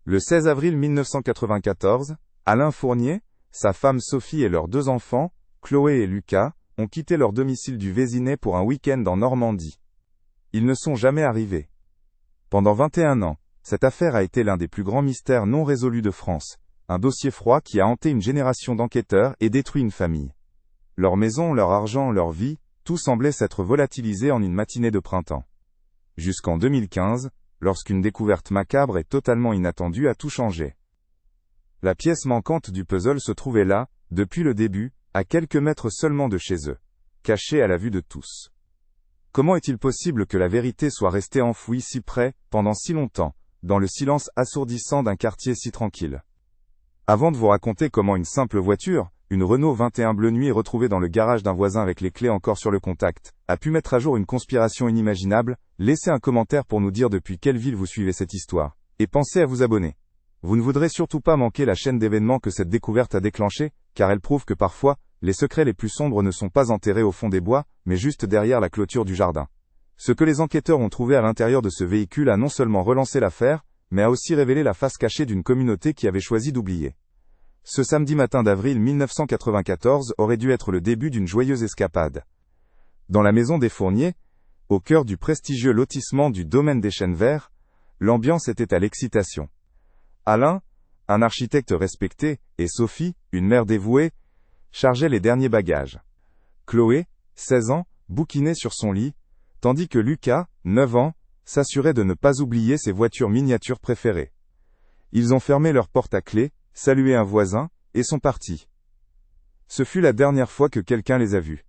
Le 16 avril 1994, Alain Fournier, sa femme Sophie et leurs 2 enfants, Chloé et Lucas, ont quitté leur domicile du Vésinet pour un week-end en Normandie. Ils ne sont jamais arrivés. Pendant 21 ans, cette affaire a été l'un des plus grands mystères non résolus de France, un dossier froid qui a hanté une génération d'enquêteurs et détruit une famille. Leur maison, leur argent, leur vie, tout semblait s'être volatilisé en une matinée de printemps. Jusqu'en 2015, lorsqu'une découverte macabre et totalement inattendue a tout changé. La pièce manquante du puzzle se trouvait là, depuis le début, à quelques mètres seulement de chez eux, cachée à la vue de tous. Comment est-il possible que la vérité soit restée enfouie si près, pendant si longtemps, dans le silence assourdissant d'un quartier si tranquille? Avant de vous raconter comment une simple voiture, une Renault 21 bleu nuit retrouvée dans le garage d'un voisin avec les clés encore sur le contact, a pu mettre à jour une conspiration inimaginable, laissez un commentaire pour nous dire depuis quelle ville vous suivez cette histoire, et pensez à vous abonner. Vous ne voudrez surtout pas manquer la chaîne d'événements que cette découverte a déclenchée, car elle prouve que parfois, les secrets les plus sombres ne sont pas enterrés au fond des bois, mais juste derrière la clôture du jardin. Ce que les enquêteurs ont trouvé à l'intérieur de ce véhicule a non seulement relancé l'affaire, mais a aussi révélé la face cachée d'une communauté qui avait choisi d'oublier. Ce samedi matin d'avril 1994 aurait dû être le début d'une joyeuse escapade. Dans la maison des Fourniers, au cœur du prestigieux lotissement du domaine des Chênes Verts, l'ambiance était à l'excitation. Alain, un architecte respecté, et Sophie, une mère dévouée, chargeaient les derniers bagages. Chloé, 16 ans, bouquinait sur son lit, tandis que Lucas, 9 ans, s'assurait de ne pas oublier ses voitures miniatures préférées. Ils ont fermé leur porte à clé, salué un voisin, et sont partis. Ce fut la dernière fois que quelqu'un les a vus.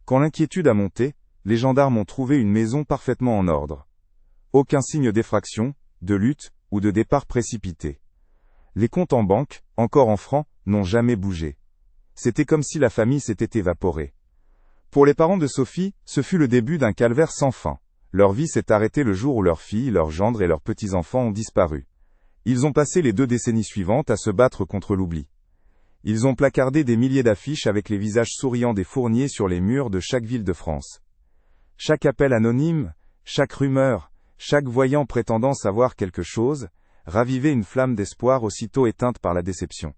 Quand l'inquiétude a monté, les gendarmes ont trouvé une maison parfaitement en ordre. Aucun signe d'effraction, de lutte, ou de départ précipité. Les comptes en banque, encore en francs, n'ont jamais bougé. C'était comme si la famille s'était évaporée. Pour les parents de Sophie, ce fut le début d'un calvaire sans fin. Leur vie s'est arrêtée le jour où leur fille, leur gendre et leurs petits-enfants ont disparu. Ils ont passé les 2 décennies suivantes à se battre contre l'oubli. Ils ont placardé des milliers d'affiches avec les visages souriants des Fourniers sur les murs de chaque ville de France. Chaque appel anonyme, chaque rumeur, chaque voyant prétendant savoir quelque chose, ravivait une flamme d'espoir aussitôt éteinte par la déception.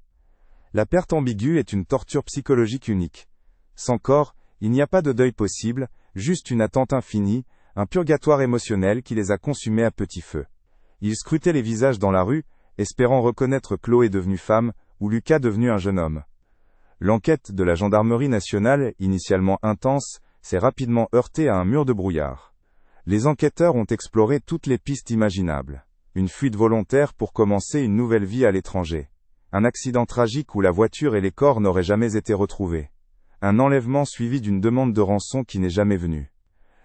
La perte ambiguë est une torture psychologique unique. Sans corps, il n'y a pas de deuil possible, juste une attente infinie, un purgatoire émotionnel qui les a consumés à petit feu. Ils scrutaient les visages dans la rue, espérant reconnaître Chloé devenue femme, ou Lucas devenu un jeune homme. L'enquête de la gendarmerie nationale, initialement intense, s'est rapidement heurtée à un mur de brouillard. Les enquêteurs ont exploré toutes les pistes imaginables. Une fuite volontaire pour commencer une nouvelle vie à l'étranger. Un accident tragique où la voiture et les corps n'auraient jamais été retrouvés. Un enlèvement suivi d'une demande de rançon qui n'est jamais venue.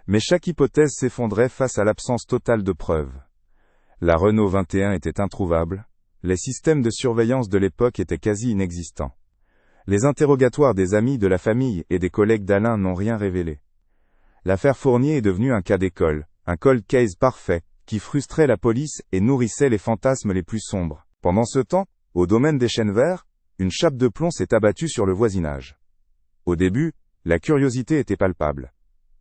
Mais chaque hypothèse s'effondrait face à l'absence totale de preuves. La Renault 21 était introuvable. Les systèmes de surveillance de l'époque étaient quasi inexistants. Les interrogatoires des amis de la famille et des collègues d'Alain n'ont rien révélé. L'affaire Fournier est devenue un cas d'école, un cold case parfait, qui frustrait la police et nourrissait les fantasmes les plus sombres. Pendant ce temps, au domaine des Chênes Verts, une chape de plomb s'est abattue sur le voisinage. Au début, la curiosité était palpable.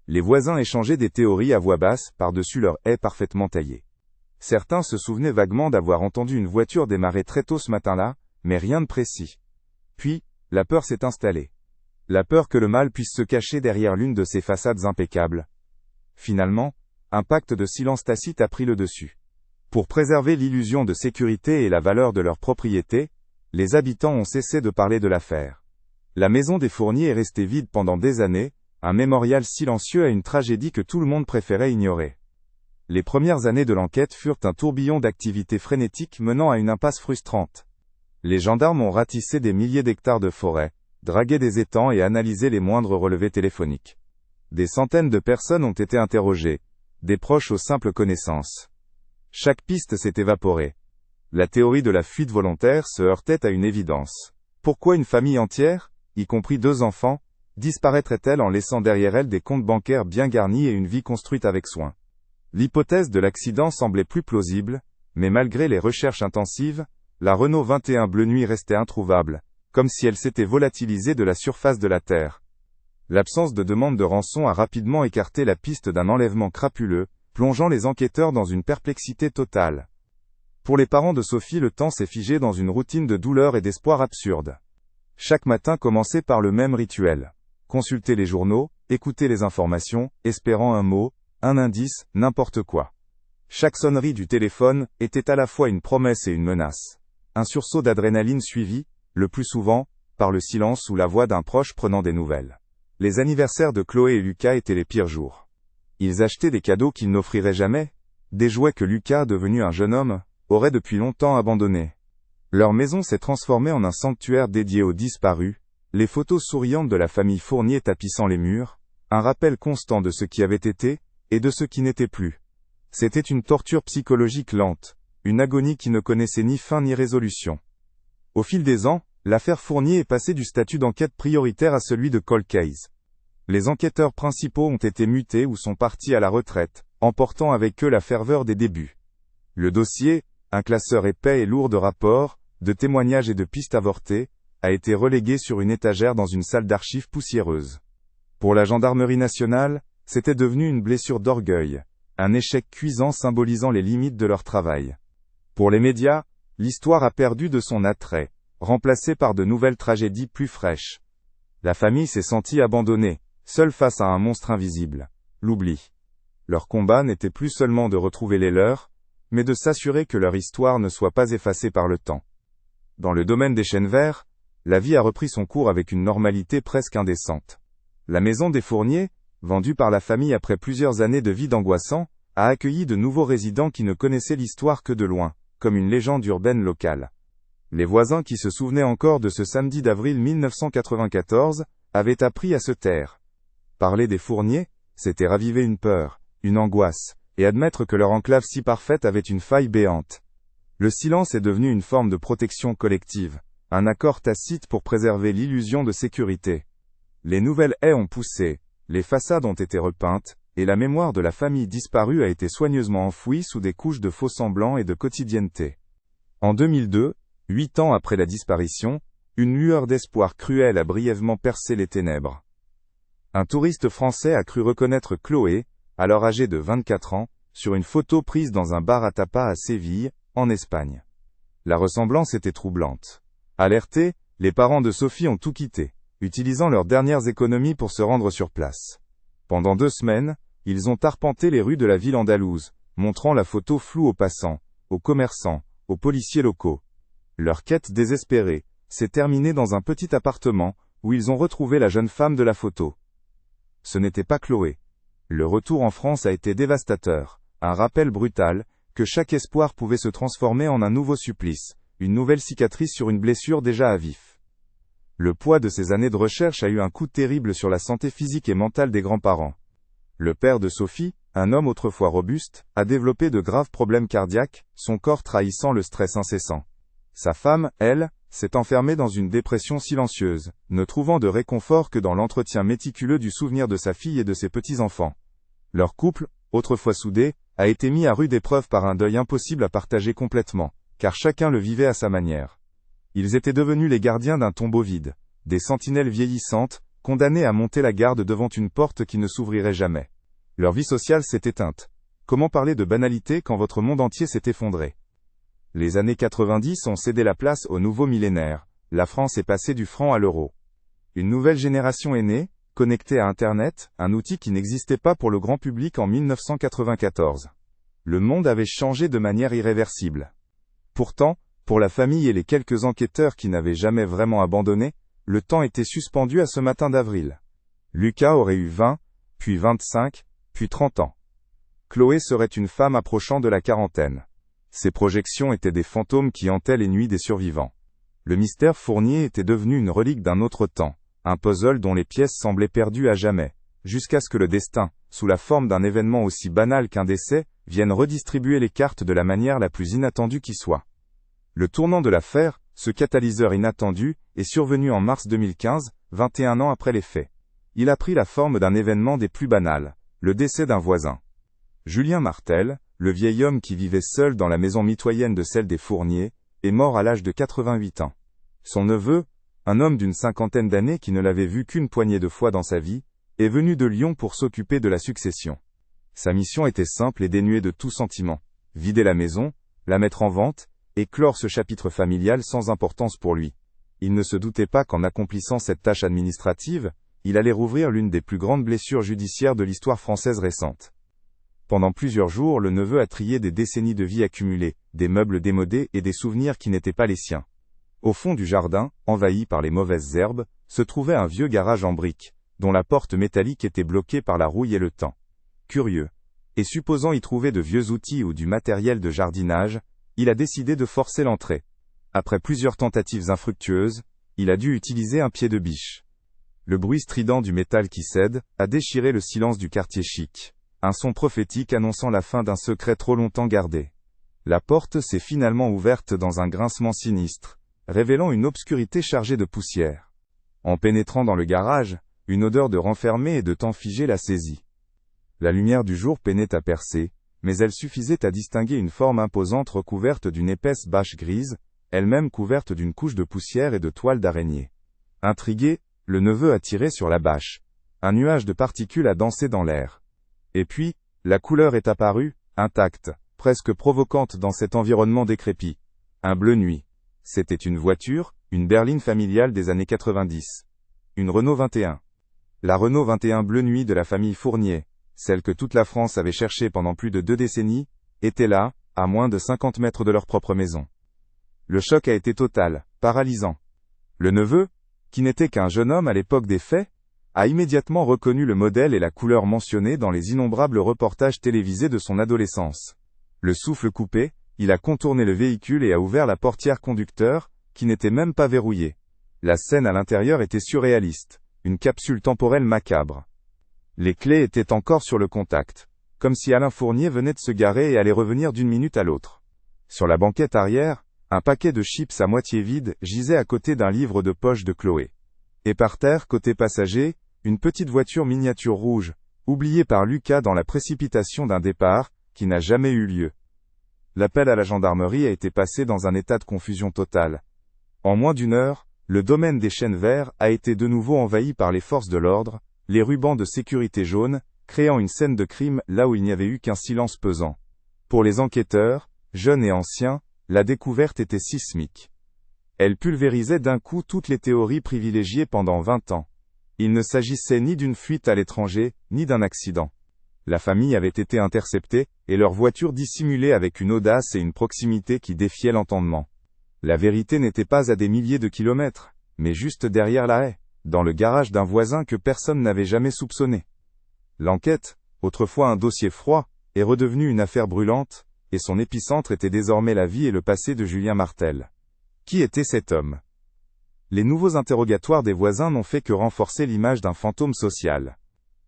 Les voisins échangeaient des théories à voix basse par-dessus leurs haies parfaitement taillées. Certains se souvenaient vaguement d'avoir entendu une voiture démarrer très tôt ce matin-là, mais rien de précis. Puis, la peur s'est installée. La peur que le mal puisse se cacher derrière l'une de ces façades impeccables. Finalement, un pacte de silence tacite a pris le dessus. Pour préserver l'illusion de sécurité et la valeur de leur propriété, les habitants ont cessé de parler de l'affaire. La maison des Fourniers est restée vide pendant des années, un mémorial silencieux à une tragédie que tout le monde préférait ignorer. Les premières années de l'enquête furent un tourbillon d'activités frénétiques menant à une impasse frustrante. Les gendarmes ont ratissé des milliers d'hectares de forêt, dragué des étangs et analysé les moindres relevés téléphoniques. Des centaines de personnes ont été interrogées, des proches aux simples connaissances. Chaque piste s'est évaporée. La théorie de la fuite volontaire se heurtait à une évidence. Pourquoi une famille entière, y compris 2 enfants, disparaîtrait-elle en laissant derrière elle des comptes bancaires bien garnis et une vie construite avec soin? L'hypothèse de l'accident semblait plus plausible, mais malgré les recherches intensives, la Renault 21 bleu nuit restait introuvable, comme si elle s'était volatilisée de la surface de la Terre. L'absence de demande de rançon a rapidement écarté la piste d'un enlèvement crapuleux, plongeant les enquêteurs dans une perplexité totale. Pour les parents de Sophie, le temps s'est figé dans une routine de douleur et d'espoir absurde. Chaque matin commençait par le même rituel. Consulter les journaux, écouter les informations, espérant un mot, un indice, n'importe quoi. Chaque sonnerie du téléphone était à la fois une promesse et une menace. Un sursaut d'adrénaline suivi, le plus souvent, par le silence ou la voix d'un proche prenant des nouvelles. Les anniversaires de Chloé et Lucas étaient les pires jours. Ils achetaient des cadeaux qu'ils n'offriraient jamais, des jouets que Lucas, devenu un jeune homme, aurait depuis longtemps abandonnés. Leur maison s'est transformée en un sanctuaire dédié aux disparus, les photos souriantes de la famille Fournier tapissant les murs, un rappel constant de ce qui avait été, et de ce qui n'était plus. C'était une torture psychologique lente, une agonie qui ne connaissait ni fin ni résolution. Au fil des ans, l'affaire Fournier est passée du statut d'enquête prioritaire à celui de cold case. Les enquêteurs principaux ont été mutés ou sont partis à la retraite, emportant avec eux la ferveur des débuts. Le dossier, un classeur épais et lourd de rapports, de témoignages et de pistes avortées, a été relégué sur une étagère dans une salle d'archives poussiéreuse. Pour la gendarmerie nationale, c'était devenu une blessure d'orgueil, un échec cuisant symbolisant les limites de leur travail. Pour les médias, l'histoire a perdu de son attrait, remplacée par de nouvelles tragédies plus fraîches. La famille s'est sentie abandonnée, seule face à un monstre invisible, l'oubli. Leur combat n'était plus seulement de retrouver les leurs, mais de s'assurer que leur histoire ne soit pas effacée par le temps. Dans le domaine des chênes verts, la vie a repris son cours avec une normalité presque indécente. La maison des Fournier, vendue par la famille après plusieurs années de vide angoissant, a accueilli de nouveaux résidents qui ne connaissaient l'histoire que de loin, comme une légende urbaine locale. Les voisins qui se souvenaient encore de ce samedi d'avril 1994, avaient appris à se taire. Parler des Fournier, c'était raviver une peur, une angoisse, et admettre que leur enclave si parfaite avait une faille béante. Le silence est devenu une forme de protection collective, un accord tacite pour préserver l'illusion de sécurité. Les nouvelles haies ont poussé, les façades ont été repeintes, et la mémoire de la famille disparue a été soigneusement enfouie sous des couches de faux-semblants et de quotidienneté. En 2002, 8 ans après la disparition, une lueur d'espoir cruel a brièvement percé les ténèbres. Un touriste français a cru reconnaître Chloé, alors âgée de 24 ans, sur une photo prise dans un bar à tapas à Séville, en Espagne. La ressemblance était troublante. Alertés, les parents de Sophie ont tout quitté, utilisant leurs dernières économies pour se rendre sur place. Pendant 2 semaines, ils ont arpenté les rues de la ville andalouse, montrant la photo floue aux passants, aux commerçants, aux policiers locaux. Leur quête désespérée s'est terminée dans un petit appartement, où ils ont retrouvé la jeune femme de la photo. Ce n'était pas Chloé. Le retour en France a été dévastateur, un rappel brutal, que chaque espoir pouvait se transformer en un nouveau supplice, une nouvelle cicatrice sur une blessure déjà à vif. Le poids de ces années de recherche a eu un coup terrible sur la santé physique et mentale des grands-parents. Le père de Sophie, un homme autrefois robuste, a développé de graves problèmes cardiaques, son corps trahissant le stress incessant. Sa femme, elle, s'est enfermée dans une dépression silencieuse, ne trouvant de réconfort que dans l'entretien méticuleux du souvenir de sa fille et de ses petits-enfants. Leur couple, autrefois soudé, a été mis à rude épreuve par un deuil impossible à partager complètement, car chacun le vivait à sa manière. Ils étaient devenus les gardiens d'un tombeau vide, des sentinelles vieillissantes, condamnées à monter la garde devant une porte qui ne s'ouvrirait jamais. Leur vie sociale s'est éteinte. Comment parler de banalité quand votre monde entier s'est effondré ? Les années 90 ont cédé la place au nouveau millénaire. La France est passée du franc à l'euro. Une nouvelle génération est née, connectée à Internet, un outil qui n'existait pas pour le grand public en 1994. Le monde avait changé de manière irréversible. Pourtant, pour la famille et les quelques enquêteurs qui n'avaient jamais vraiment abandonné, le temps était suspendu à ce matin d'avril. Lucas aurait eu 20, puis 25, puis 30 ans. Chloé serait une femme approchant de la quarantaine. Ses projections étaient des fantômes qui hantaient les nuits des survivants. Le mystère Fournier était devenu une relique d'un autre temps, un puzzle dont les pièces semblaient perdues à jamais, jusqu'à ce que le destin, sous la forme d'un événement aussi banal qu'un décès, vienne redistribuer les cartes de la manière la plus inattendue qui soit. Le tournant de l'affaire, ce catalyseur inattendu, est survenu en mars 2015, 21 ans après les faits. Il a pris la forme d'un événement des plus banals, le décès d'un voisin. Julien Martel, le vieil homme qui vivait seul dans la maison mitoyenne de celle des Fournier, est mort à l'âge de 88 ans. Son neveu, un homme d'une 50aine d'années qui ne l'avait vu qu'une poignée de fois dans sa vie, est venu de Lyon pour s'occuper de la succession. Sa mission était simple et dénuée de tout sentiment. Vider la maison, la mettre en vente, et clore ce chapitre familial sans importance pour lui. Il ne se doutait pas qu'en accomplissant cette tâche administrative, il allait rouvrir l'une des plus grandes blessures judiciaires de l'histoire française récente. Pendant plusieurs jours, le neveu a trié des décennies de vie accumulées, des meubles démodés et des souvenirs qui n'étaient pas les siens. Au fond du jardin, envahi par les mauvaises herbes, se trouvait un vieux garage en briques, dont la porte métallique était bloquée par la rouille et le temps. Curieux, et supposant y trouver de vieux outils ou du matériel de jardinage, il a décidé de forcer l'entrée. Après plusieurs tentatives infructueuses, il a dû utiliser un pied de biche. Le bruit strident du métal qui cède a déchiré le silence du quartier chic, un son prophétique annonçant la fin d'un secret trop longtemps gardé. La porte s'est finalement ouverte dans un grincement sinistre, révélant une obscurité chargée de poussière. En pénétrant dans le garage, une odeur de renfermé et de temps figé l'a saisie. La lumière du jour peinait à percer, mais elle suffisait à distinguer une forme imposante recouverte d'une épaisse bâche grise, elle-même couverte d'une couche de poussière et de toile d'araignée. Intrigué, le neveu a tiré sur la bâche. Un nuage de particules a dansé dans l'air. Et puis, la couleur est apparue, intacte, presque provocante dans cet environnement décrépit. Un bleu nuit. C'était une voiture, une berline familiale des années 90. Une Renault 21. La Renault 21 bleu nuit de la famille Fournier, celle que toute la France avait cherchée pendant plus de 2 décennies, était là, à moins de 50 mètres de leur propre maison. Le choc a été total, paralysant. Le neveu, qui n'était qu'un jeune homme à l'époque des faits, a immédiatement reconnu le modèle et la couleur mentionnés dans les innombrables reportages télévisés de son adolescence. Le souffle coupé, il a contourné le véhicule et a ouvert la portière conducteur, qui n'était même pas verrouillée. La scène à l'intérieur était surréaliste, une capsule temporelle macabre. Les clés étaient encore sur le contact, comme si Alain Fournier venait de se garer et allait revenir d'une minute à l'autre. Sur la banquette arrière, un paquet de chips à moitié vide gisait à côté d'un livre de poche de Chloé. Et par terre, côté passager, une petite voiture miniature rouge, oubliée par Lucas dans la précipitation d'un départ, qui n'a jamais eu lieu. L'appel à la gendarmerie a été passé dans un état de confusion totale. En moins d'une heure, le domaine des chênes verts a été de nouveau envahi par les forces de l'ordre, les rubans de sécurité jaunes, créant une scène de crime là où il n'y avait eu qu'un silence pesant. Pour les enquêteurs, jeunes et anciens, la découverte était sismique. Elle pulvérisait d'un coup toutes les théories privilégiées pendant 20 ans. Il ne s'agissait ni d'une fuite à l'étranger, ni d'un accident. La famille avait été interceptée, et leur voiture dissimulée avec une audace et une proximité qui défiaient l'entendement. La vérité n'était pas à des milliers de kilomètres, mais juste derrière la haie, dans le garage d'un voisin que personne n'avait jamais soupçonné. L'enquête, autrefois un dossier froid, est redevenue une affaire brûlante, et son épicentre était désormais la vie et le passé de Julien Martel. Qui était cet homme? Les nouveaux interrogatoires des voisins n'ont fait que renforcer l'image d'un fantôme social.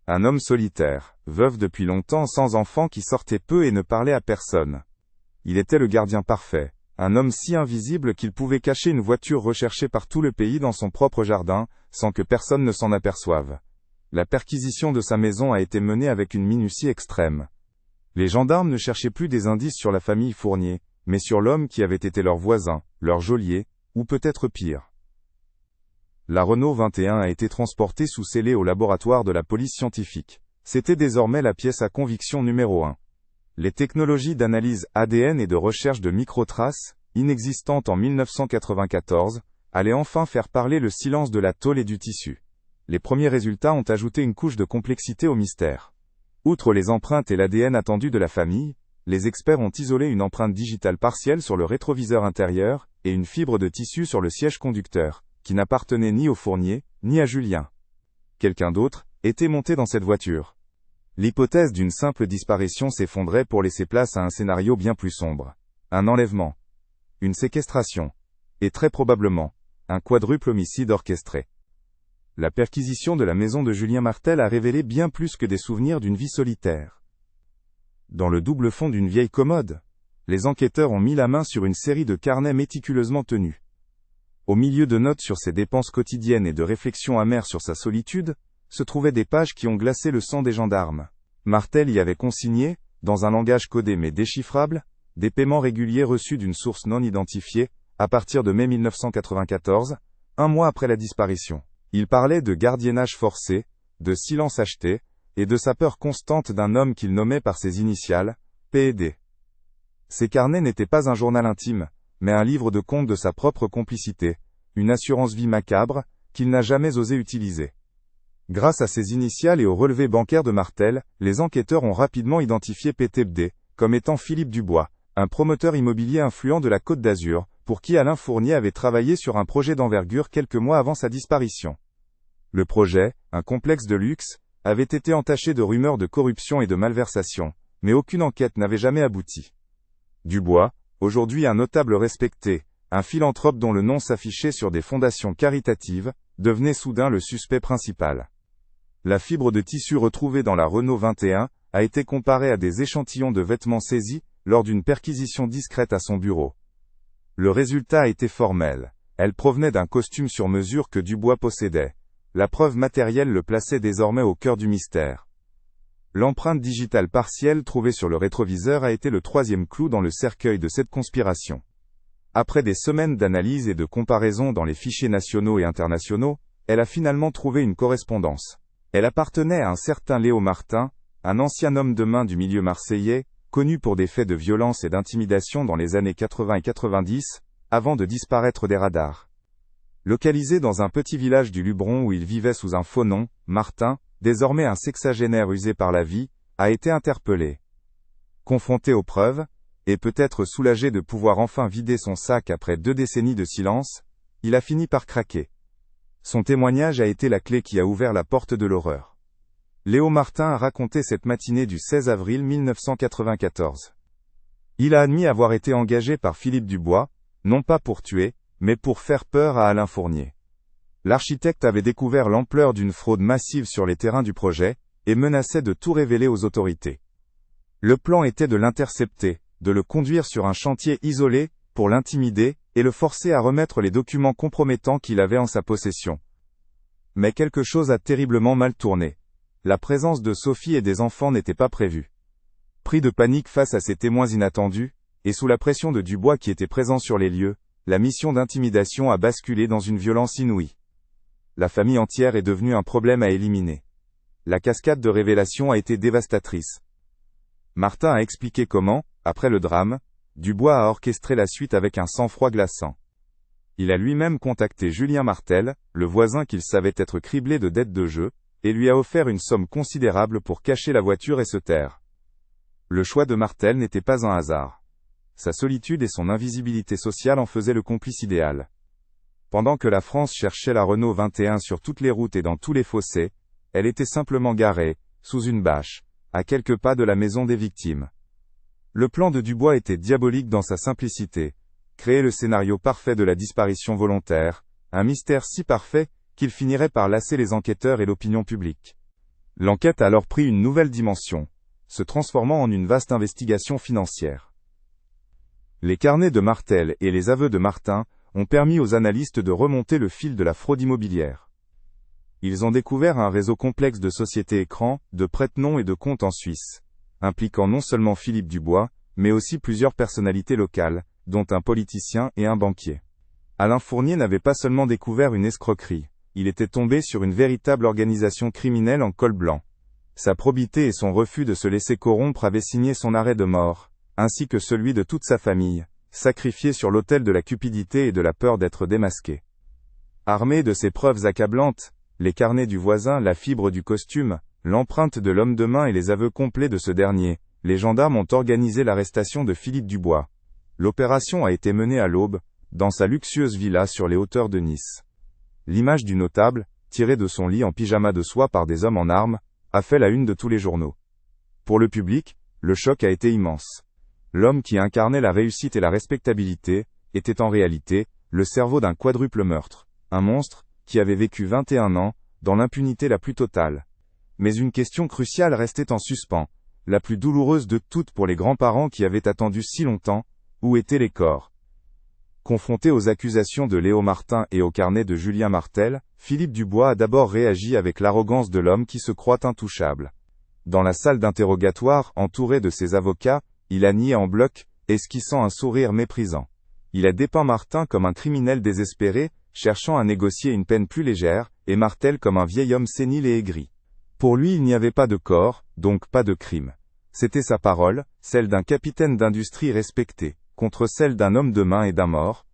Un homme solitaire, veuf depuis longtemps sans enfant qui sortait peu et ne parlait à personne. Il était le gardien parfait, un homme si invisible qu'il pouvait cacher une voiture recherchée par tout le pays dans son propre jardin, sans que personne ne s'en aperçoive. La perquisition de sa maison a été menée avec une minutie extrême. Les gendarmes ne cherchaient plus des indices sur la famille Fournier, mais sur l'homme qui avait été leur voisin, leur geôlier, ou peut-être pire. La Renault 21 a été transportée sous scellé au laboratoire de la police scientifique. C'était désormais la pièce à conviction numéro 1. Les technologies d'analyse ADN et de recherche de microtraces, inexistantes en 1994, allaient enfin faire parler le silence de la tôle et du tissu. Les premiers résultats ont ajouté une couche de complexité au mystère. Outre les empreintes et l'ADN attendus de la famille, les experts ont isolé une empreinte digitale partielle sur le rétroviseur intérieur, et une fibre de tissu sur le siège conducteur, qui n'appartenait ni au Fournier, ni à Julien. Quelqu'un d'autre était monté dans cette voiture. L'hypothèse d'une simple disparition s'effondrait pour laisser place à un scénario bien plus sombre. Un enlèvement. Une séquestration. Et très probablement, un quadruple homicide orchestré. La perquisition de la maison de Julien Martel a révélé bien plus que des souvenirs d'une vie solitaire. Dans le double fond d'une vieille commode, les enquêteurs ont mis la main sur une série de carnets méticuleusement tenus. Au milieu de notes sur ses dépenses quotidiennes et de réflexions amères sur sa solitude, se trouvaient des pages qui ont glacé le sang des gendarmes. Martel y avait consigné, dans un langage codé mais déchiffrable, des paiements réguliers reçus d'une source non identifiée, à partir de mai 1994, un mois après la disparition. Il parlait de gardiennage forcé, de silence acheté, et de sa peur constante d'un homme qu'il nommait par ses initiales, PED. Ces carnets n'étaient pas un journal intime, mais un livre de comptes de sa propre complicité, une assurance vie macabre, qu'il n'a jamais osé utiliser. Grâce à ses initiales et au relevé bancaire de Martel, les enquêteurs ont rapidement identifié PTBD comme étant Philippe Dubois, un promoteur immobilier influent de la Côte d'Azur, pour qui Alain Fournier avait travaillé sur un projet d'envergure quelques mois avant sa disparition. Le projet, un complexe de luxe, avait été entaché de rumeurs de corruption et de malversation, mais aucune enquête n'avait jamais abouti. Dubois, aujourd'hui un notable respecté, un philanthrope dont le nom s'affichait sur des fondations caritatives, devenait soudain le suspect principal. La fibre de tissu retrouvée dans la Renault 21 a été comparée à des échantillons de vêtements saisis lors d'une perquisition discrète à son bureau. Le résultat a été formel. Elle provenait d'un costume sur mesure que Dubois possédait. La preuve matérielle le plaçait désormais au cœur du mystère. L'empreinte digitale partielle trouvée sur le rétroviseur a été le troisième clou dans le cercueil de cette conspiration. Après des semaines d'analyse et de comparaison dans les fichiers nationaux et internationaux, elle a finalement trouvé une correspondance. Elle appartenait à un certain Léo Martin, un ancien homme de main du milieu marseillais, connu pour des faits de violence et d'intimidation dans les années 80 et 90, avant de disparaître des radars. Localisé dans un petit village du Luberon où il vivait sous un faux nom, Martin, désormais un sexagénaire usé par la vie, a été interpellé. Confronté aux preuves, et peut-être soulagé de pouvoir enfin vider son sac après 2 décennies de silence, il a fini par craquer. Son témoignage a été la clé qui a ouvert la porte de l'horreur. Léo Martin a raconté cette matinée du 16 avril 1994. Il a admis avoir été engagé par Philippe Dubois, non pas pour tuer, mais pour faire peur à Alain Fournier. L'architecte avait découvert l'ampleur d'une fraude massive sur les terrains du projet, et menaçait de tout révéler aux autorités. Le plan était de l'intercepter, de le conduire sur un chantier isolé, pour l'intimider, et le forcer à remettre les documents compromettants qu'il avait en sa possession. Mais quelque chose a terriblement mal tourné. La présence de Sophie et des enfants n'était pas prévue. Pris de panique face à ces témoins inattendus, et sous la pression de Dubois qui était présent sur les lieux, la mission d'intimidation a basculé dans une violence inouïe. La famille entière est devenue un problème à éliminer. La cascade de révélations a été dévastatrice. Martin a expliqué comment, après le drame, Dubois a orchestré la suite avec un sang-froid glaçant. Il a lui-même contacté Julien Martel, le voisin qu'il savait être criblé de dettes de jeu, et lui a offert une somme considérable pour cacher la voiture et se taire. Le choix de Martel n'était pas un hasard. Sa solitude et son invisibilité sociale en faisaient le complice idéal. Pendant que la France cherchait la Renault 21 sur toutes les routes et dans tous les fossés, elle était simplement garée, sous une bâche, à quelques pas de la maison des victimes. Le plan de Dubois était diabolique dans sa simplicité, créer le scénario parfait de la disparition volontaire, un mystère si parfait, qu'il finirait par lasser les enquêteurs et l'opinion publique. L'enquête a alors pris une nouvelle dimension, se transformant en une vaste investigation financière. Les carnets de Martel et les aveux de Martin ont permis aux analystes de remonter le fil de la fraude immobilière. Ils ont découvert un réseau complexe de sociétés écrans, de prête-noms et de comptes en Suisse, impliquant non seulement Philippe Dubois, mais aussi plusieurs personnalités locales, dont un politicien et un banquier. Alain Fournier n'avait pas seulement découvert une escroquerie, il était tombé sur une véritable organisation criminelle en col blanc. Sa probité et son refus de se laisser corrompre avaient signé son arrêt de mort, ainsi que celui de toute sa famille, sacrifié sur l'autel de la cupidité et de la peur d'être démasqué. Armés de ces preuves accablantes, les carnets du voisin, la fibre du costume, l'empreinte de l'homme de main et les aveux complets de ce dernier, les gendarmes ont organisé l'arrestation de Philippe Dubois. L'opération a été menée à l'aube, dans sa luxueuse villa sur les hauteurs de Nice. L'image du notable, tirée de son lit en pyjama de soie par des hommes en armes, a fait la une de tous les journaux. Pour le public, le choc a été immense. L'homme qui incarnait la réussite et la respectabilité, était en réalité, le cerveau d'un quadruple meurtre, un monstre, qui avait vécu 21 ans, dans l'impunité la plus totale. Mais une question cruciale restait en suspens, la plus douloureuse de toutes pour les grands-parents qui avaient attendu si longtemps, où étaient les corps? Confronté aux accusations de Léo Martin et au carnet de Julien Martel, Philippe Dubois a d'abord réagi avec l'arrogance de l'homme qui se croit intouchable. Dans la salle d'interrogatoire, entouré de ses avocats, il a nié en bloc, esquissant un sourire méprisant. Il a dépeint Martin comme un criminel désespéré, cherchant à négocier une peine plus légère, et Martel comme un vieil homme sénile et aigri. Pour lui il n'y avait pas de corps, donc pas de crime. C'était sa parole, celle d'un capitaine d'industrie respecté, contre celle d'un homme de main et d'un mort.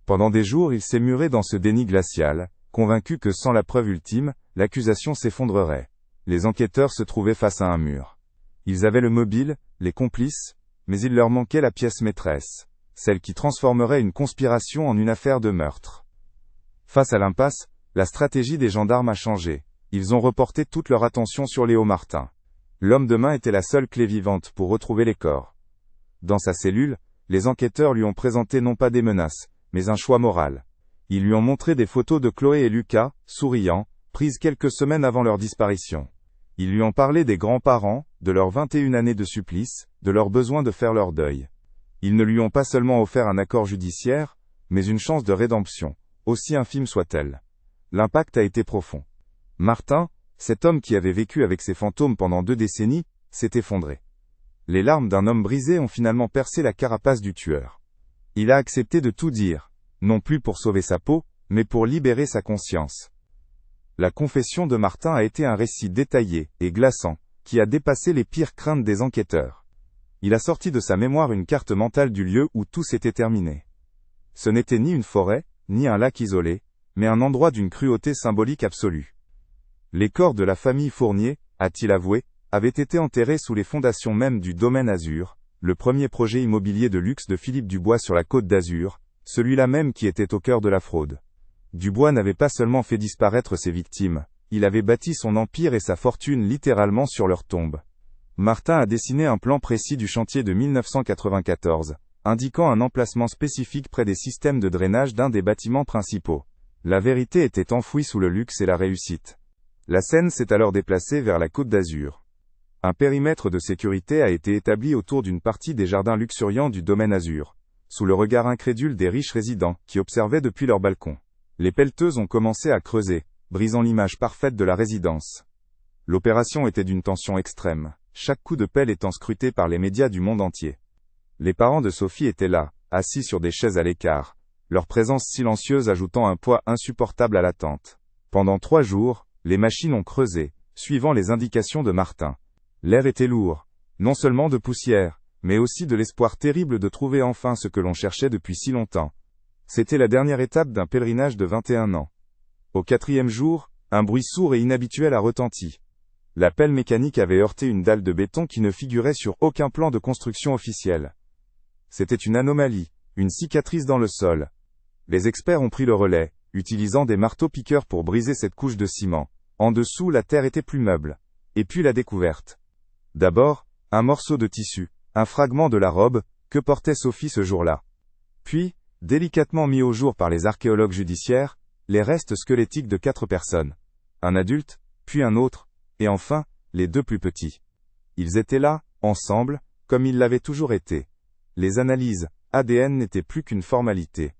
Pendant des jours il s'est muré dans ce déni glacial, convaincu que sans la preuve ultime, l'accusation s'effondrerait. Les enquêteurs se trouvaient face à un mur. Ils avaient le mobile, les complices, mais il leur manquait la pièce maîtresse, celle qui transformerait une conspiration en une affaire de meurtre. Face à l'impasse, la stratégie des gendarmes a changé. Ils ont reporté toute leur attention sur Léo Martin. L'homme de main était la seule clé vivante pour retrouver les corps. Dans sa cellule, les enquêteurs lui ont présenté non pas des menaces, mais un choix moral. Ils lui ont montré des photos de Chloé et Lucas, souriants, prises quelques semaines avant leur disparition. Ils lui ont parlé des grands-parents, de leurs 21 années de supplice, de leur besoin de faire leur deuil. Ils ne lui ont pas seulement offert un accord judiciaire, mais une chance de rédemption, aussi infime soit-elle. L'impact a été profond. Martin, cet homme qui avait vécu avec ses fantômes pendant 2 décennies, s'est effondré. Les larmes d'un homme brisé ont finalement percé la carapace du tueur. Il a accepté de tout dire, non plus pour sauver sa peau, mais pour libérer sa conscience. La confession de Martin a été un récit détaillé et glaçant, qui a dépassé les pires craintes des enquêteurs. Il a sorti de sa mémoire une carte mentale du lieu où tout s'était terminé. Ce n'était ni une forêt, ni un lac isolé, mais un endroit d'une cruauté symbolique absolue. Les corps de la famille Fournier, a-t-il avoué, avaient été enterrés sous les fondations même du Domaine Azur, le premier projet immobilier de luxe de Philippe Dubois sur la Côte d'Azur, celui-là même qui était au cœur de la fraude. Dubois n'avait pas seulement fait disparaître ses victimes, il avait bâti son empire et sa fortune littéralement sur leur tombe. Martin a dessiné un plan précis du chantier de 1994, indiquant un emplacement spécifique près des systèmes de drainage d'un des bâtiments principaux. La vérité était enfouie sous le luxe et la réussite. La scène s'est alors déplacée vers la Côte d'Azur. Un périmètre de sécurité a été établi autour d'une partie des jardins luxuriants du Domaine Azur, sous le regard incrédule des riches résidents qui observaient depuis leur balcon. Les pelleteuses ont commencé à creuser, brisant l'image parfaite de la résidence. L'opération était d'une tension extrême, chaque coup de pelle étant scruté par les médias du monde entier. Les parents de Sophie étaient là, assis sur des chaises à l'écart, leur présence silencieuse ajoutant un poids insupportable à l'attente. Pendant 3 jours, les machines ont creusé, suivant les indications de Martin. L'air était lourd, non seulement de poussière, mais aussi de l'espoir terrible de trouver enfin ce que l'on cherchait depuis si longtemps. C'était la dernière étape d'un pèlerinage de 21 ans. Au 4e jour, un bruit sourd et inhabituel a retenti. La pelle mécanique avait heurté une dalle de béton qui ne figurait sur aucun plan de construction officiel. C'était une anomalie, une cicatrice dans le sol. Les experts ont pris le relais, utilisant des marteaux-piqueurs pour briser cette couche de ciment. En dessous, la terre était plus meuble. Et puis la découverte. D'abord, un morceau de tissu, un fragment de la robe, que portait Sophie ce jour-là. Puis, délicatement mis au jour par les archéologues judiciaires, les restes squelettiques de 4 personnes. Un adulte, puis un autre, et enfin, les 2 plus petits. Ils étaient là, ensemble, comme ils l'avaient toujours été. Les analyses ADN n'étaient plus qu'une formalité.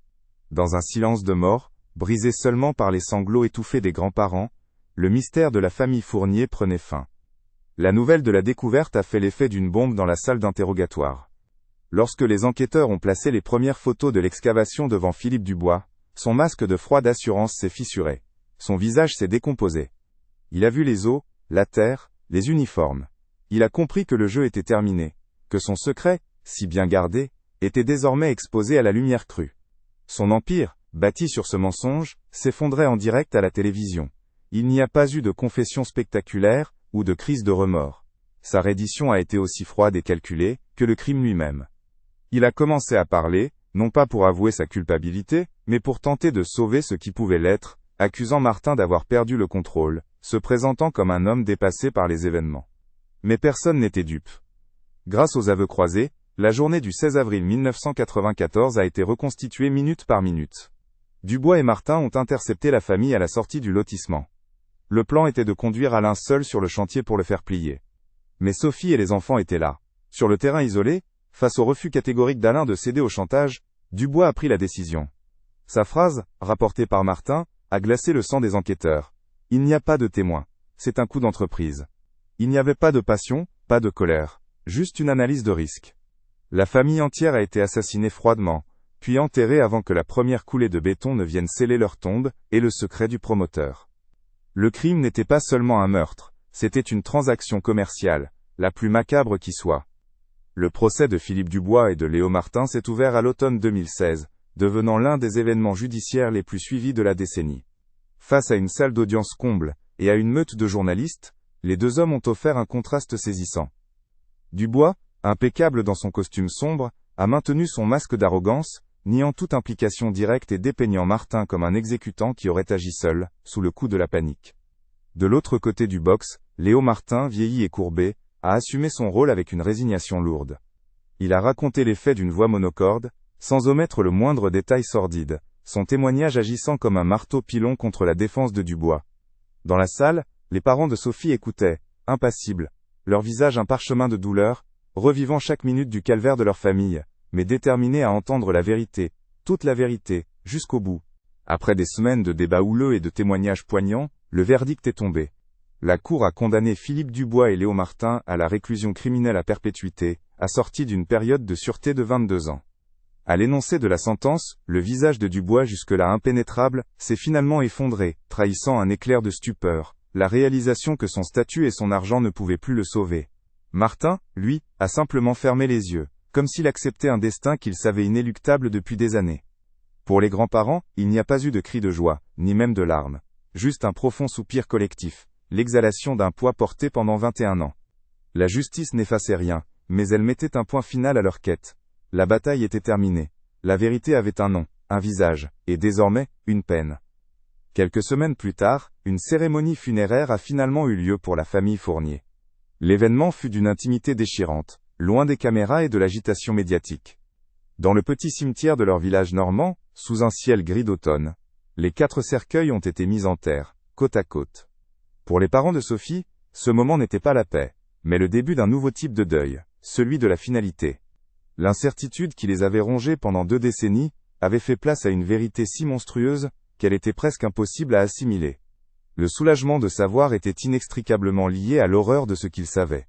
Dans un silence de mort, brisé seulement par les sanglots étouffés des grands-parents, le mystère de la famille Fournier prenait fin. La nouvelle de la découverte a fait l'effet d'une bombe dans la salle d'interrogatoire. Lorsque les enquêteurs ont placé les premières photos de l'excavation devant Philippe Dubois, son masque de froide assurance s'est fissuré. Son visage s'est décomposé. Il a vu les os, la terre, les uniformes. Il a compris que le jeu était terminé, que son secret, si bien gardé, était désormais exposé à la lumière crue. Son empire, bâti sur ce mensonge, s'effondrait en direct à la télévision. Il n'y a pas eu de confession spectaculaire, ou de crise de remords. Sa reddition a été aussi froide et calculée, que le crime lui-même. Il a commencé à parler, non pas pour avouer sa culpabilité, mais pour tenter de sauver ce qui pouvait l'être, accusant Martin d'avoir perdu le contrôle, se présentant comme un homme dépassé par les événements. Mais personne n'était dupe. Grâce aux aveux croisés, la journée du 16 avril 1994 a été reconstituée minute par minute. Dubois et Martin ont intercepté la famille à la sortie du lotissement. Le plan était de conduire Alain seul sur le chantier pour le faire plier. Mais Sophie et les enfants étaient là. Sur le terrain isolé, face au refus catégorique d'Alain de céder au chantage, Dubois a pris la décision. Sa phrase, rapportée par Martin, a glacé le sang des enquêteurs. Il n'y a pas de témoin. C'est un coup d'entreprise. Il n'y avait pas de passion, pas de colère. Juste une analyse de risque. La famille entière a été assassinée froidement, puis enterrée avant que la première coulée de béton ne vienne sceller leur tombe, et le secret du promoteur. Le crime n'était pas seulement un meurtre, c'était une transaction commerciale, la plus macabre qui soit. Le procès de Philippe Dubois et de Léo Martin s'est ouvert à l'automne 2016, devenant l'un des événements judiciaires les plus suivis de la décennie. Face à une salle d'audience comble, et à une meute de journalistes, les deux hommes ont offert un contraste saisissant. Dubois, impeccable dans son costume sombre, a maintenu son masque d'arrogance, niant toute implication directe et dépeignant Martin comme un exécutant qui aurait agi seul, sous le coup de la panique. De l'autre côté du box, Léo Martin, vieilli et courbé, a assumé son rôle avec une résignation lourde. Il a raconté les faits d'une voix monocorde, sans omettre le moindre détail sordide, son témoignage agissant comme un marteau pilon contre la défense de Dubois. Dans la salle, les parents de Sophie écoutaient, impassibles, leur visage un parchemin de douleur, revivant chaque minute du calvaire de leur famille, mais déterminés à entendre la vérité, toute la vérité, jusqu'au bout. Après des semaines de débats houleux et de témoignages poignants, le verdict est tombé. La Cour a condamné Philippe Dubois et Léo Martin à la réclusion criminelle à perpétuité, assortie d'une période de sûreté de 22 ans. À l'énoncé de la sentence, le visage de Dubois jusque-là impénétrable, s'est finalement effondré, trahissant un éclair de stupeur, la réalisation que son statut et son argent ne pouvaient plus le sauver. Martin, lui, a simplement fermé les yeux, comme s'il acceptait un destin qu'il savait inéluctable depuis des années. Pour les grands-parents, il n'y a pas eu de cri de joie, ni même de larmes. Juste un profond soupir collectif, l'exhalation d'un poids porté pendant 21 ans. La justice n'effaçait rien, mais elle mettait un point final à leur quête. La bataille était terminée. La vérité avait un nom, un visage, et désormais, une peine. Quelques semaines plus tard, une cérémonie funéraire a finalement eu lieu pour la famille Fournier. L'événement fut d'une intimité déchirante, loin des caméras et de l'agitation médiatique. Dans le petit cimetière de leur village normand, sous un ciel gris d'automne, les 4 cercueils ont été mis en terre, côte à côte. Pour les parents de Sophie, ce moment n'était pas la paix, mais le début d'un nouveau type de deuil, celui de la finalité. L'incertitude qui les avait rongés pendant 2 décennies, avait fait place à une vérité si monstrueuse, qu'elle était presque impossible à assimiler. Le soulagement de savoir était inextricablement lié à l'horreur de ce qu'ils savaient.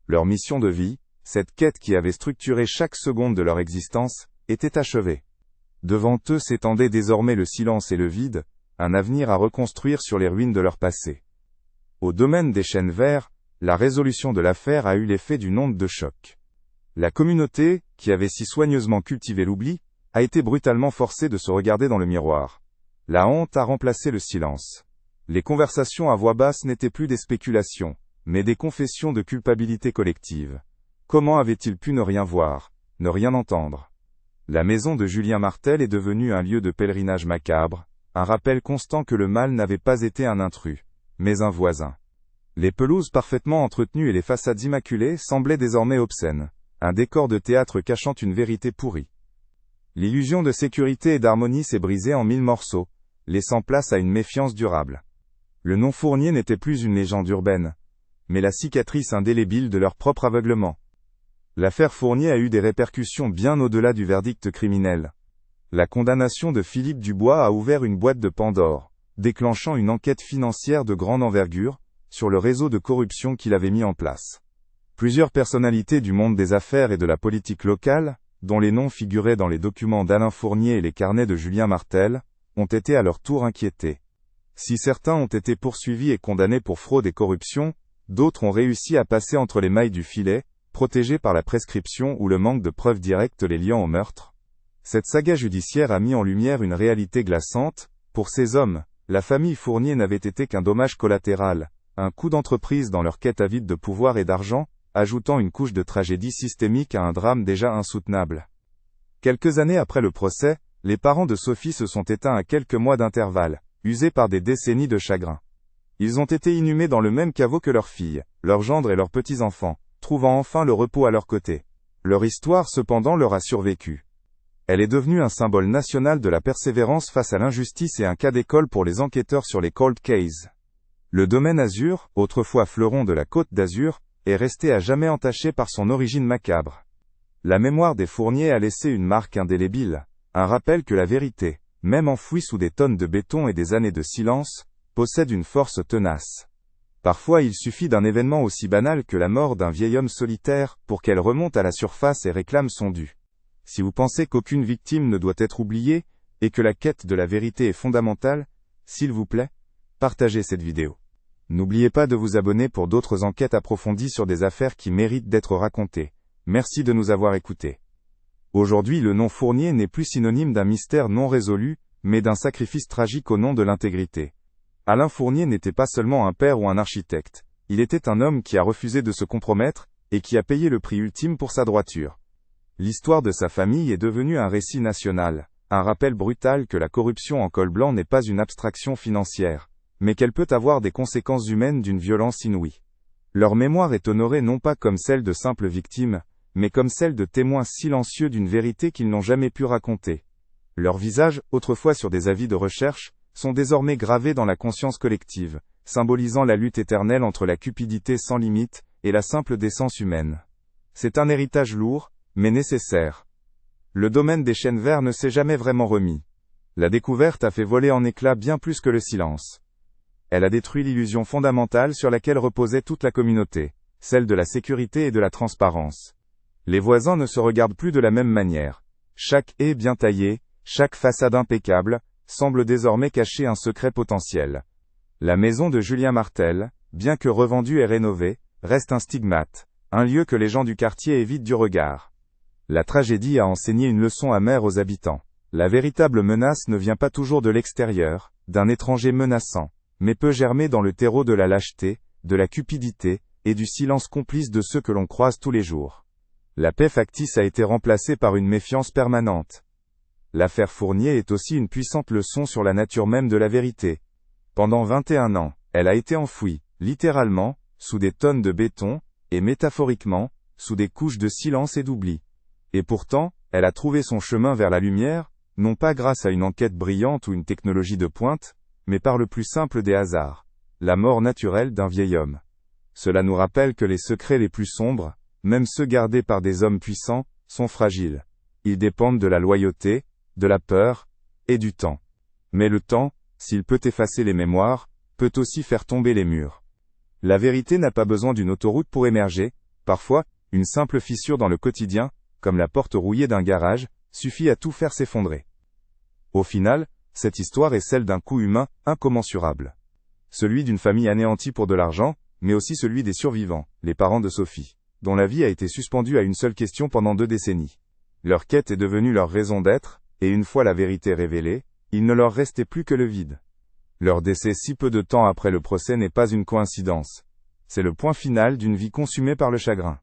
Leur mission de vie, cette quête qui avait structuré chaque seconde de leur existence, était achevée. Devant eux s'étendait désormais le silence et le vide, un avenir à reconstruire sur les ruines de leur passé. Au domaine des chênes verts, la résolution de l'affaire a eu l'effet d'une onde de choc. La communauté, qui avait si soigneusement cultivé l'oubli, a été brutalement forcée de se regarder dans le miroir. La honte a remplacé le silence. Les conversations à voix basse n'étaient plus des spéculations, mais des confessions de culpabilité collective. Comment avait-il pu ne rien voir, ne rien entendre? La maison de Julien Martel est devenue un lieu de pèlerinage macabre, un rappel constant que le mal n'avait pas été un intrus, mais un voisin. Les pelouses parfaitement entretenues et les façades immaculées semblaient désormais obscènes, un décor de théâtre cachant une vérité pourrie. L'illusion de sécurité et d'harmonie s'est brisée en 1000 morceaux, laissant place à une méfiance durable. Le nom Fournier n'était plus une légende urbaine, mais la cicatrice indélébile de leur propre aveuglement. L'affaire Fournier a eu des répercussions bien au-delà du verdict criminel. La condamnation de Philippe Dubois a ouvert une boîte de Pandore, déclenchant une enquête financière de grande envergure, sur le réseau de corruption qu'il avait mis en place. Plusieurs personnalités du monde des affaires et de la politique locale, dont les noms figuraient dans les documents d'Alain Fournier et les carnets de Julien Martel, ont été à leur tour inquiétés. Si certains ont été poursuivis et condamnés pour fraude et corruption, d'autres ont réussi à passer entre les mailles du filet, protégés par la prescription ou le manque de preuves directes les liant au meurtre. Cette saga judiciaire a mis en lumière une réalité glaçante. Pour ces hommes, la famille Fournier n'avait été qu'un dommage collatéral, un coup d'entreprise dans leur quête avide de pouvoir et d'argent, ajoutant une couche de tragédie systémique à un drame déjà insoutenable. Quelques années après le procès, les parents de Sophie se sont éteints à quelques mois d'intervalle, usés par des décennies de chagrin. Ils ont été inhumés dans le même caveau que leurs filles, leurs gendres et leurs petits-enfants, trouvant enfin le repos à leur côté. Leur histoire cependant leur a survécu. Elle est devenue un symbole national de la persévérance face à l'injustice et un cas d'école pour les enquêteurs sur les cold cases. Le domaine Azur, autrefois fleuron de la Côte d'Azur, est resté à jamais entaché par son origine macabre. La mémoire des Fournier a laissé une marque indélébile, un rappel que la vérité, même enfouie sous des tonnes de béton et des années de silence, possède une force tenace. Parfois il suffit d'un événement aussi banal que la mort d'un vieil homme solitaire, pour qu'elle remonte à la surface et réclame son dû. Si vous pensez qu'aucune victime ne doit être oubliée, et que la quête de la vérité est fondamentale, s'il vous plaît, partagez cette vidéo. N'oubliez pas de vous abonner pour d'autres enquêtes approfondies sur des affaires qui méritent d'être racontées. Merci de nous avoir écoutés. Aujourd'hui, le nom Fournier n'est plus synonyme d'un mystère non résolu, mais d'un sacrifice tragique au nom de l'intégrité. Alain Fournier n'était pas seulement un père ou un architecte. Il était un homme qui a refusé de se compromettre, et qui a payé le prix ultime pour sa droiture. L'histoire de sa famille est devenue un récit national, un rappel brutal que la corruption en col blanc n'est pas une abstraction financière, mais qu'elle peut avoir des conséquences humaines d'une violence inouïe. Leur mémoire est honorée non pas comme celle de simples victimes, mais comme celle de témoins silencieux d'une vérité qu'ils n'ont jamais pu raconter. Leurs visages, autrefois sur des avis de recherche, sont désormais gravés dans la conscience collective, symbolisant la lutte éternelle entre la cupidité sans limite et la simple décence humaine. C'est un héritage lourd, mais nécessaire. Le domaine des chênes verts ne s'est jamais vraiment remis. La découverte a fait voler en éclats bien plus que le silence. Elle a détruit l'illusion fondamentale sur laquelle reposait toute la communauté, celle de la sécurité et de la transparence. Les voisins ne se regardent plus de la même manière. Chaque haie bien taillée, chaque façade impeccable, semble désormais cacher un secret potentiel. La maison de Julien Martel, bien que revendue et rénovée, reste un stigmate, un lieu que les gens du quartier évitent du regard. La tragédie a enseigné une leçon amère aux habitants. La véritable menace ne vient pas toujours de l'extérieur, d'un étranger menaçant, mais peut germer dans le terreau de la lâcheté, de la cupidité, et du silence complice de ceux que l'on croise tous les jours. La paix factice a été remplacée par une méfiance permanente. L'affaire Fournier est aussi une puissante leçon sur la nature même de la vérité. Pendant 21 ans, elle a été enfouie, littéralement, sous des tonnes de béton, et métaphoriquement, sous des couches de silence et d'oubli. Et pourtant, elle a trouvé son chemin vers la lumière, non pas grâce à une enquête brillante ou une technologie de pointe, mais par le plus simple des hasards, la mort naturelle d'un vieil homme. Cela nous rappelle que les secrets les plus sombres, même ceux gardés par des hommes puissants, sont fragiles. Ils dépendent de la loyauté, de la peur, et du temps. Mais le temps, s'il peut effacer les mémoires, peut aussi faire tomber les murs. La vérité n'a pas besoin d'une autoroute pour émerger, parfois, une simple fissure dans le quotidien, comme la porte rouillée d'un garage, suffit à tout faire s'effondrer. Au final, cette histoire est celle d'un coût humain incommensurable. Celui d'une famille anéantie pour de l'argent, mais aussi celui des survivants, les parents de Sophie, dont la vie a été suspendue à une seule question pendant 2 décennies. Leur quête est devenue leur raison d'être, et une fois la vérité révélée, il ne leur restait plus que le vide. Leur décès si peu de temps après le procès n'est pas une coïncidence. C'est le point final d'une vie consumée par le chagrin.